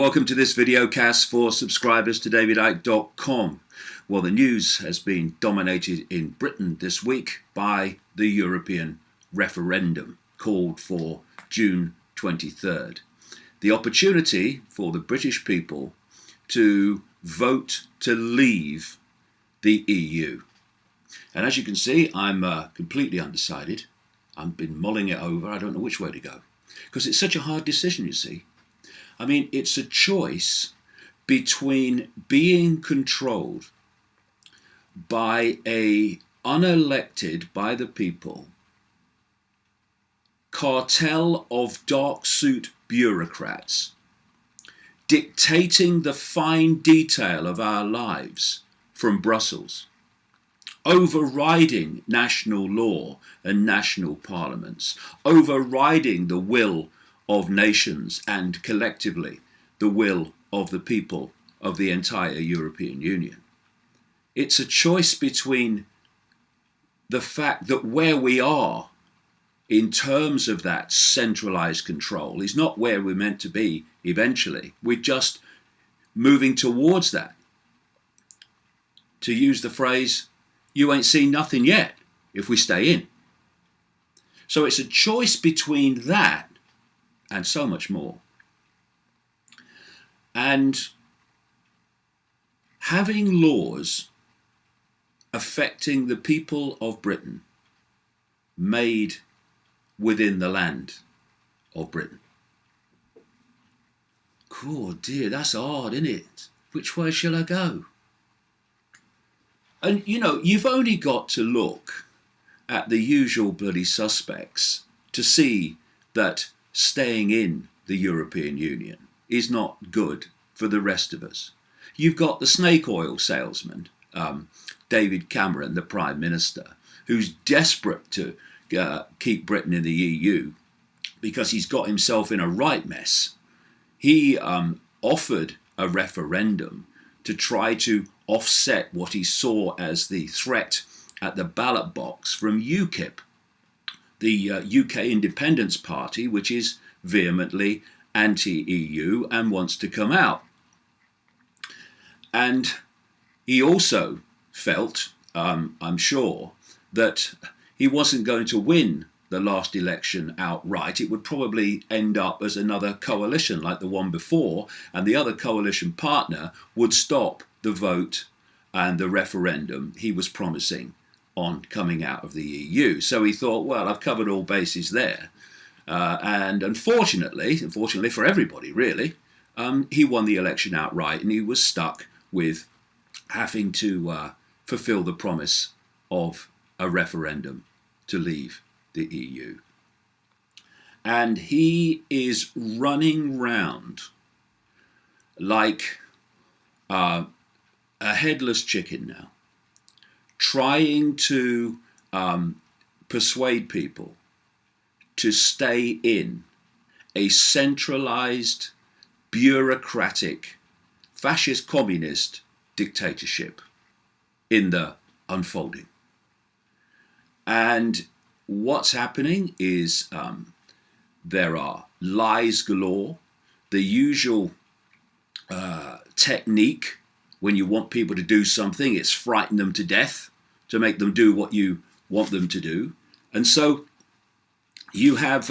welcome to this video cast for subscribers to davidicke.com. Well, the news has been dominated in Britain this week by the European referendum called for June 23rd. The opportunity for the British people to vote to leave the EU. And as you can see, I'm completely undecided. I've been mulling it over. I don't know which way to go. Because it's such a hard decision, you see. I mean, it's a choice between being controlled by a unelected, by the people, cartel of dark suit bureaucrats dictating the fine detail of our lives from Brussels, overriding national law and national parliaments, overriding the will of nations and collectively the will of the people of the entire European Union. It's a choice between the fact that where we are in terms of that centralized control is not where we're meant to be eventually. We're just moving towards that. To use the phrase, you ain't seen nothing yet if we stay in. So it's a choice between that and so much more. And having laws affecting the people of Britain made within the land of Britain. Oh dear, that's hard, isn't it? Which way shall I go? And you know, you've only got to look at the usual bloody suspects to see that staying in the European Union is not good for the rest of us. You've got the snake oil salesman, David Cameron, the Prime Minister, who's desperate to keep Britain in the EU because he's got himself in a right mess. He offered a referendum to try to offset what he saw as the threat at the ballot box from UKIP, the UK Independence Party, which is vehemently anti-EU and wants to come out. And he also felt, I'm sure, that he wasn't going to win the last election outright. It would probably end up as another coalition like the one before, and the other coalition partner would stop the vote and the referendum he was promising on coming out of the EU. So he thought, well, I've covered all bases there. And unfortunately for everybody really, he won the election outright, and he was stuck with having to fulfill the promise of a referendum to leave the EU. And he is running round like a headless chicken now, trying to persuade people to stay in a centralized, bureaucratic, fascist communist dictatorship in the unfolding. And what's happening is there are lies galore, the usual technique when you want people to do something, it's frighten them to death to make them do what you want them to do. And so you have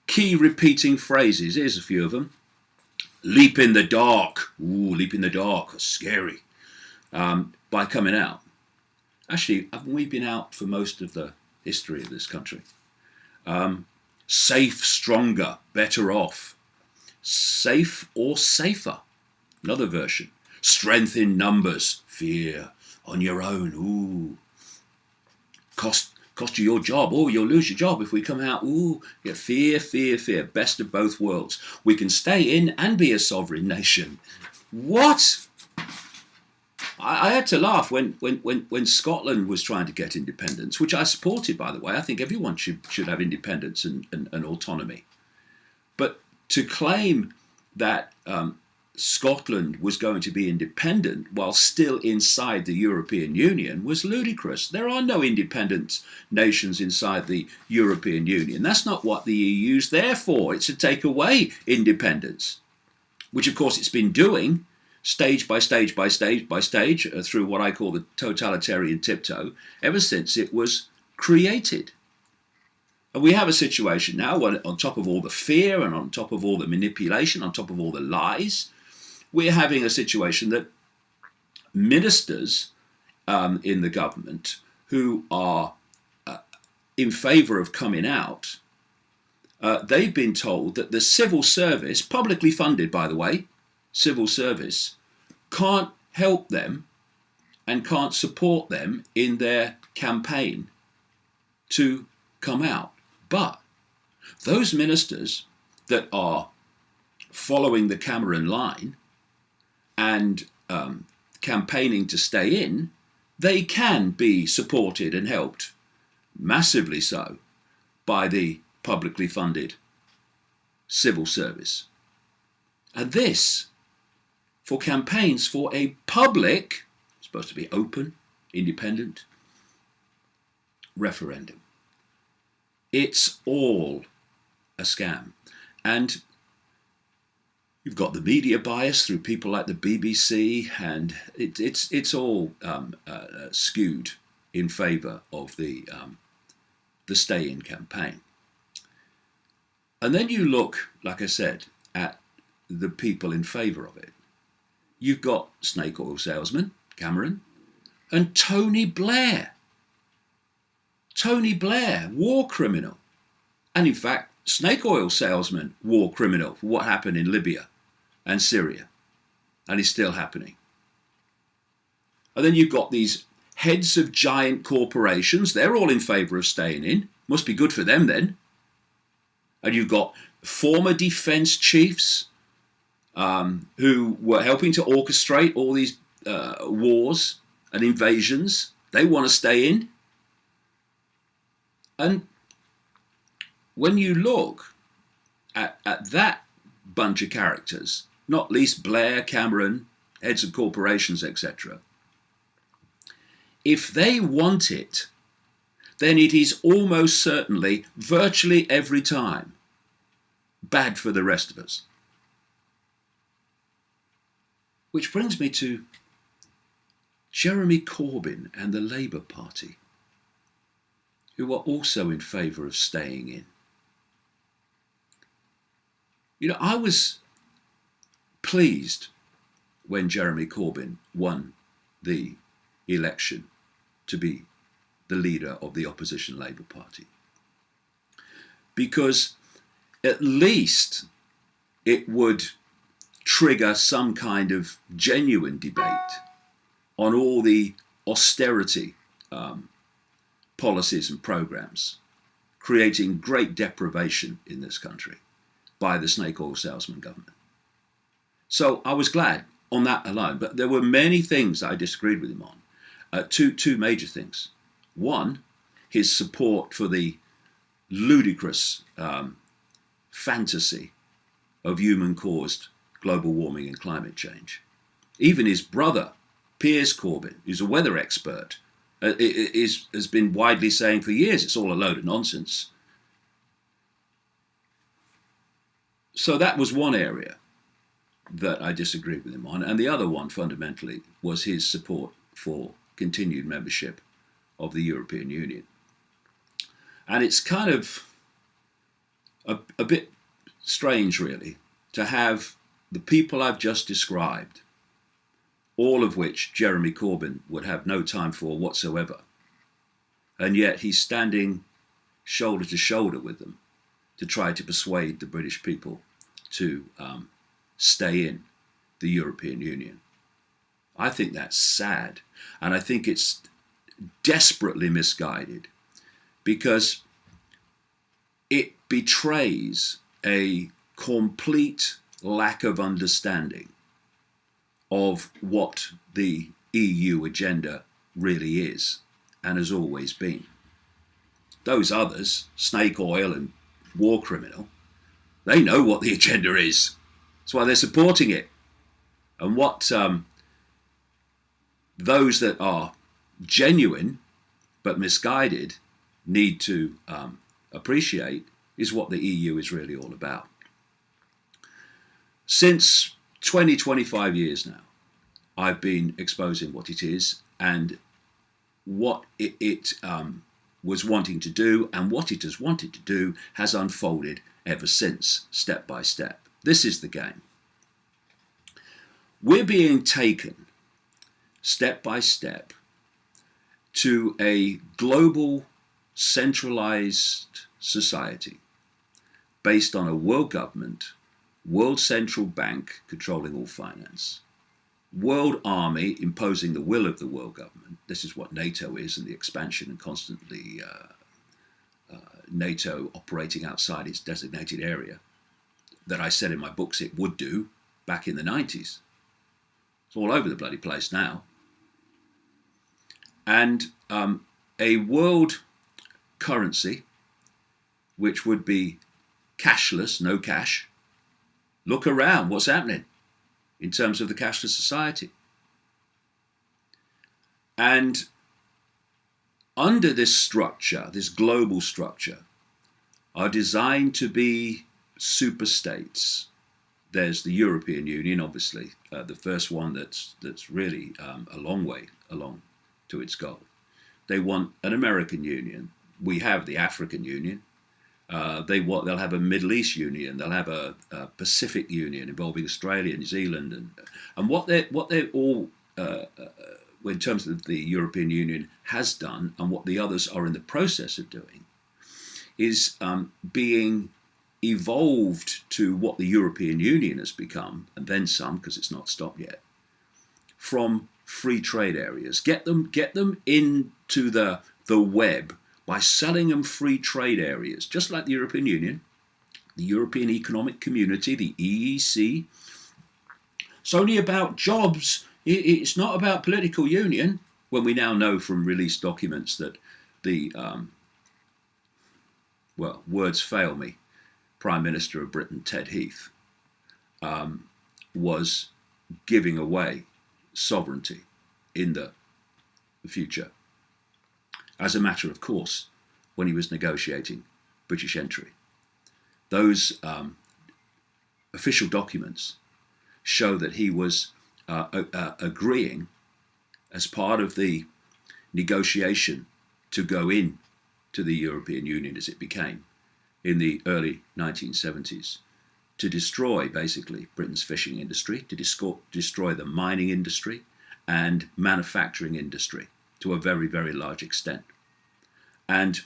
key repeating phrases. Here's a few of them. Leap in the dark. Ooh, leap in the dark. That's scary. By coming out. Actually, haven't we been out for most of the history of this country? Safe, stronger, better off. Safe or safer. Another version. Strength in numbers. Fear. On your own. Ooh. Cost you your job. Oh, you'll lose your job if we come out. Ooh. Yeah, fear, fear, fear. Best of both worlds. We can stay in and be a sovereign nation. What? I had to laugh when Scotland was trying to get independence, which I supported, by the way. I think everyone should have independence and autonomy. But to claim that Scotland was going to be independent while still inside the European Union was ludicrous. There are no independent nations inside the European Union. That's not what the EU's there for. It's to take away independence, which of course it's been doing stage by stage by stage by stage through what I call the totalitarian tiptoe ever since it was created. And we have a situation now where, on top of all the fear and on top of all the manipulation, on top of all the lies, we're having a situation that ministers in the government who are in favour of coming out, they've been told that the civil service, publicly funded by the way, civil service, can't help them and can't support them in their campaign to come out. But those ministers that are following the Cameron line and campaigning to stay in, they can be supported and helped, massively so, by the publicly funded civil service. And this, for campaigns for a public, supposed to be open, independent, referendum. It's all a scam. And you've got the media bias through people like the BBC, and it's all skewed in favour of the stay-in campaign. And then you look, like I said, at the people in favour of it. You've got snake oil salesman Cameron and Tony Blair. Tony Blair, war criminal. And in fact, snake oil salesman, war criminal for what happened in Libya and Syria. And it's still happening. And then you've got these heads of giant corporations. They're all in favour of staying in. Must be good for them then. And you've got former defence chiefs who were helping to orchestrate all these wars and invasions. They want to stay in. And when you look at that bunch of characters, not least Blair, Cameron, heads of corporations, etc., if they want it, then it is almost certainly, virtually every time, bad for the rest of us. Which brings me to Jeremy Corbyn and the Labour Party, who are also in favour of staying in. You know, I was pleased when Jeremy Corbyn won the election to be the leader of the opposition Labour Party, because at least it would trigger some kind of genuine debate on all the austerity policies and programs, creating great deprivation in this country by the snake oil salesman government. So I was glad on that alone, but there were many things I disagreed with him on. Two major things. One, his support for the ludicrous fantasy of human-caused global warming and climate change. Even his brother, Piers Corbyn, who's a weather expert, has been widely saying for years it's all a load of nonsense. So that was one area that I disagreed with him on. And the other one, fundamentally, was his support for continued membership of the European Union. And it's kind of a bit strange, really, to have the people I've just described, all of which Jeremy Corbyn would have no time for whatsoever, and yet he's standing shoulder to shoulder with them to try to persuade the British people to stay in the European Union. I think that's sad, and I think it's desperately misguided, because it betrays a complete lack of understanding of what the EU agenda really is and has always been. Those others, snake oil and war criminal, they know what the agenda is. That's why they're supporting it. And what those that are genuine but misguided need to appreciate is what the EU is really all about. Since 20, 25 years now, I've been exposing what it is and what it was wanting to do, and what it has wanted to do has unfolded ever since, step by step. This is the game. We're being taken step by step to a global centralized society based on a world government, world central bank controlling all finance, world army imposing the will of the world government. This is what NATO is, and the expansion and constantly NATO operating outside its designated area that I said in my books it would do back in the 90s. It's all over the bloody place now. And a world currency which would be cashless, no cash. Look around, what's happening in terms of the cashless society. And under this structure, this global structure, are designed to be superstates. There's the European Union, obviously, the first one that's really a long way along to its goal. They want an American Union. We have the African Union. They'll have a Middle East Union. They'll have a Pacific Union involving Australia, New Zealand, and what they're all, in terms of the European Union, has done, and what the others are in the process of doing, is being evolved to what the European Union has become, and then some, because it's not stopped yet, from free trade areas. Get them into the web by selling them free trade areas, just like the European Union, the European Economic Community, the EEC. It's only about jobs. It's not about political union, when we now know from released documents that the, words fail me, Prime Minister of Britain, Ted Heath, was giving away sovereignty in the future, as a matter of course, when he was negotiating British entry. Those official documents show that he was agreeing, as part of the negotiation to go in to the European Union as it became in the early 1970s, to destroy basically Britain's fishing industry, to destroy the mining industry and manufacturing industry to a very, very large extent. And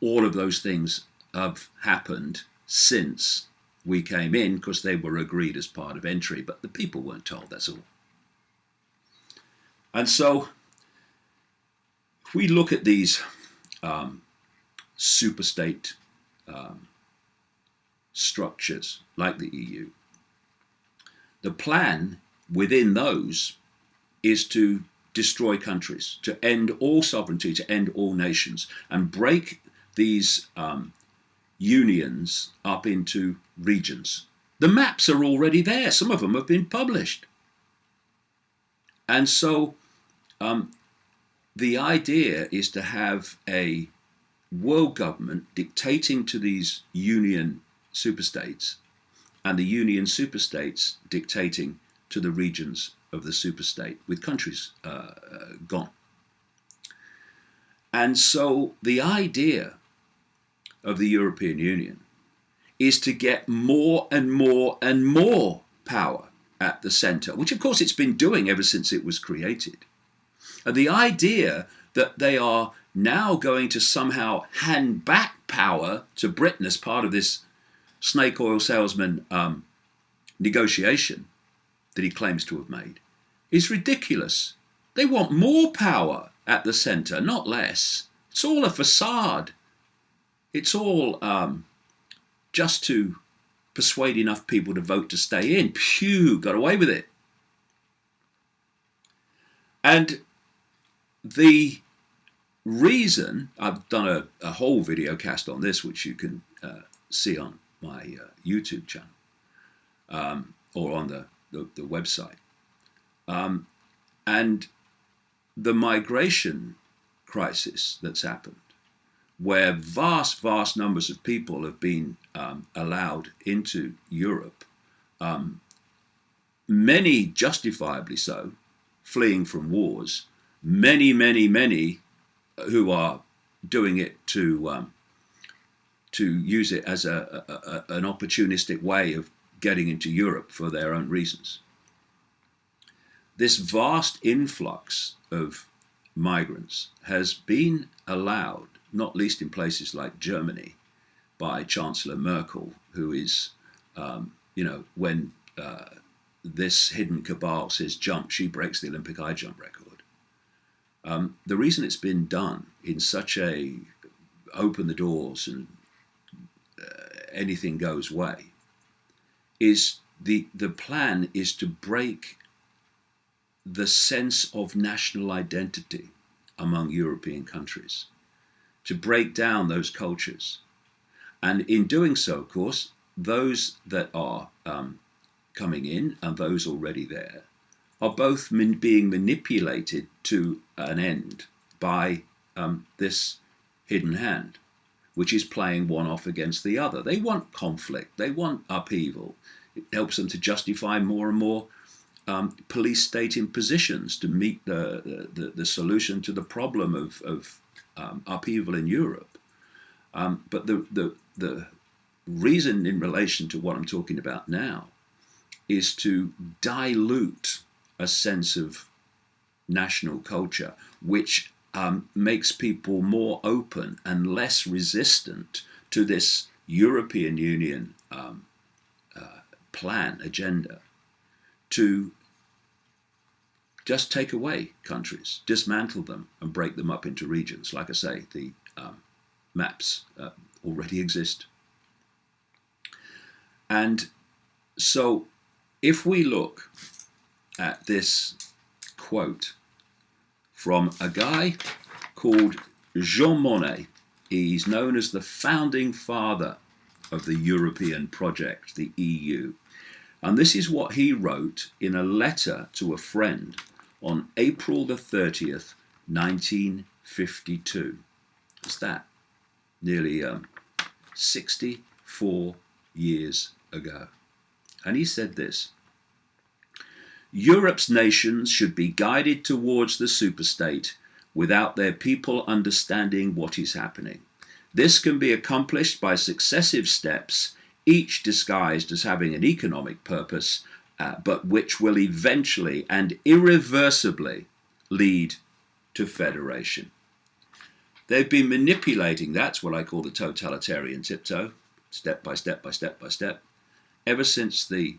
all of those things have happened since we came in, because they were agreed as part of entry, but the people weren't told, that's all. And so if we look at these superstate structures like the EU, the plan within those is to destroy countries, to end all sovereignty, to end all nations, and break these unions up into regions. The maps are already there. Some of them have been published. And so the idea is to have a world government dictating to these union superstates, and the union superstates dictating to the regions of the superstate, with countries gone. And so the idea of the European Union is to get more and more and more power at the centre, which of course it's been doing ever since it was created. And the idea that they are now going to somehow hand back power to Britain as part of this snake oil salesman negotiation that he claims to have made is ridiculous. They want more power at the centre, not less. It's all a facade. It's all just to persuade enough people to vote to stay in. Phew, got away with it. And the reason, I've done a whole video cast on this, which you can see on my YouTube channel, or on the the website. And the migration crisis that's happened, where vast, vast numbers of people have been allowed into Europe, many justifiably so, fleeing from wars, many who are doing it to use it as an opportunistic way of getting into Europe for their own reasons. This vast influx of migrants has been allowed, not least in places like Germany, by Chancellor Merkel, who is, when this hidden cabal says jump, she breaks the Olympic high jump record. The reason it's been done in such a open the doors and anything goes way is the plan is to break the sense of national identity among European countries, to break down those cultures. And in doing so, of course, those that are coming in and those already there are both being manipulated to an end by this hidden hand, which is playing one off against the other. They want conflict, they want upheaval. It helps them to justify more and more police state impositions to meet the solution to the problem of upheaval in Europe. But the reason in relation to what I'm talking about now is to dilute a sense of national culture, which makes people more open and less resistant to this European Union plan, agenda, to just take away countries, dismantle them and break them up into regions. Like I say, the maps already exist. And so if we look at this quote from a guy called Jean Monnet, he's known as the founding father of the European project, the EU. And this is what he wrote in a letter to a friend on April the 30th, 1952. What's that? Nearly 64 years ago. And he said this: Europe's nations should be guided towards the superstate without their people understanding what is happening. This can be accomplished by successive steps, each disguised as having an economic purpose, but which will eventually and irreversibly lead to federation. They've been manipulating, that's what I call the totalitarian tiptoe, step by step by step by step, ever since the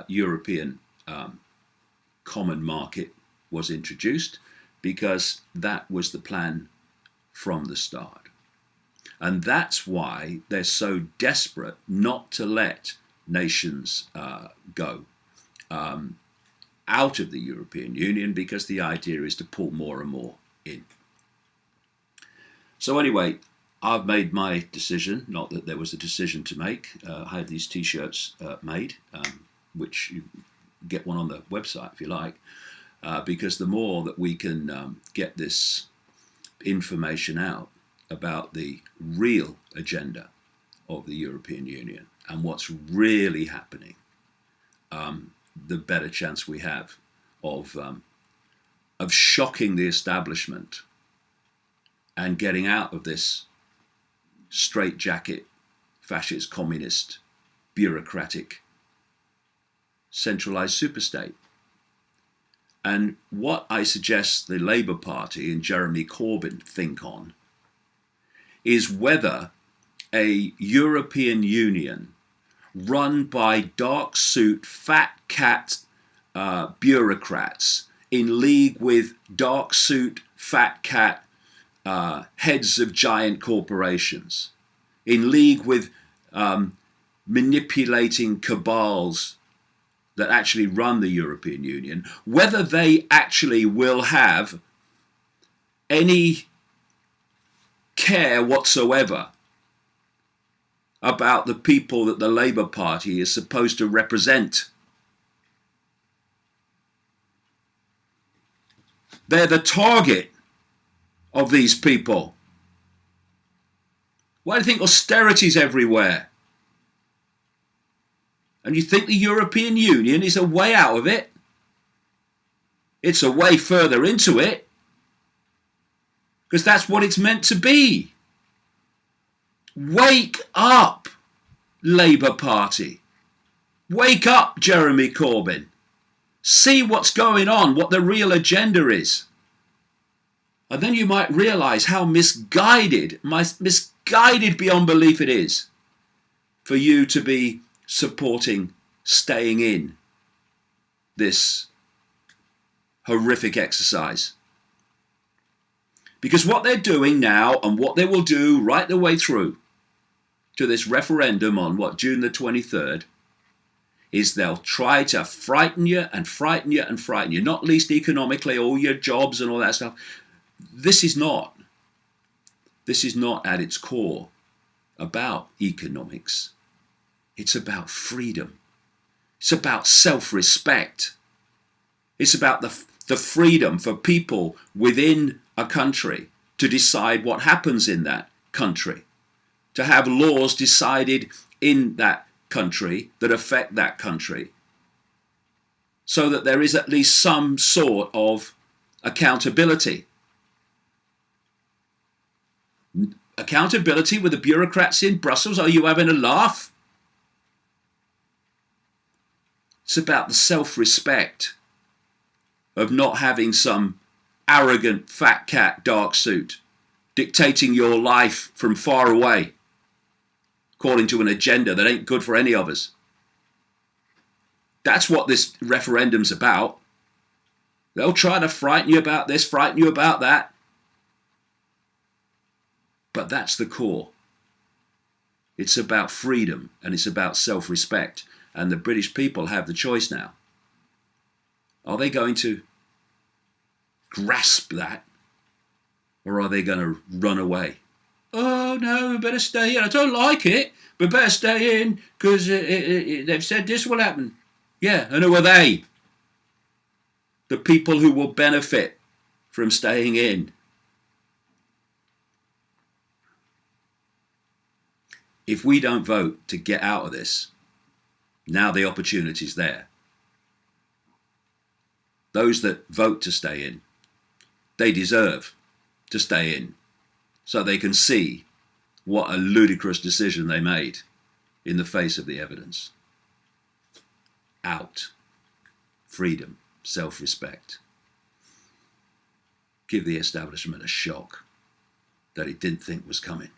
European common market was introduced, because that was the plan from the start. And that's why they're so desperate not to let nations go out of the European Union, because the idea is to pull more and more in. So anyway, I've made my decision, not that there was a decision to make. I had these t-shirts made, which you get one on the website if you like, because the more that we can get this information out about the real agenda of the European Union and what's really happening, the better chance we have of shocking the establishment and getting out of this straitjacket, fascist, communist, bureaucratic, centralized superstate. And what I suggest the Labour Party and Jeremy Corbyn think on is whether a European Union run by dark suit, fat cat bureaucrats in league with dark suit, fat cat heads of giant corporations, in league with manipulating cabals that actually run the European Union, whether they actually will have any care whatsoever about the people that the Labour Party is supposed to represent. They're the target of these people. Why do you think austerity's everywhere? And you think the European Union is a way out of it? It's a way further into it, because that's what it's meant to be. Wake up, Labour Party. Wake up, Jeremy Corbyn. See what's going on, what the real agenda is. And then you might realise how misguided beyond belief it is for you to be supporting staying in this horrific exercise. Because what they're doing now, and what they will do right the way through to this referendum on June the 23rd, is they'll try to frighten you and frighten you and frighten you, not least economically, all your jobs and all that stuff. This is not at its core about economics. It's about freedom. It's about self-respect. It's about the freedom for people within a country to decide what happens in that country, to have laws decided in that country that affect that country, so that there is at least some sort of accountability. Accountability with the bureaucrats in Brussels? Are you having a laugh? It's about the self-respect of not having some arrogant fat cat dark suit dictating your life from far away, according to an agenda that ain't good for any of us. That's what this referendum's about. They'll try to frighten you about this, frighten you about that. But that's the core. It's about freedom and it's about self-respect. And the British people have the choice now. Are they going to grasp that? Or are they going to run away? Oh no, we better stay in. I don't like it. We better stay in because they've said this will happen. Yeah, and who are they? The people who will benefit from staying in. If we don't vote to get out of this, now the opportunity's there. Those that vote to stay in, they deserve to stay in so they can see what a ludicrous decision they made in the face of the evidence. Out. Freedom. Self-respect. Give the establishment a shock that it didn't think was coming.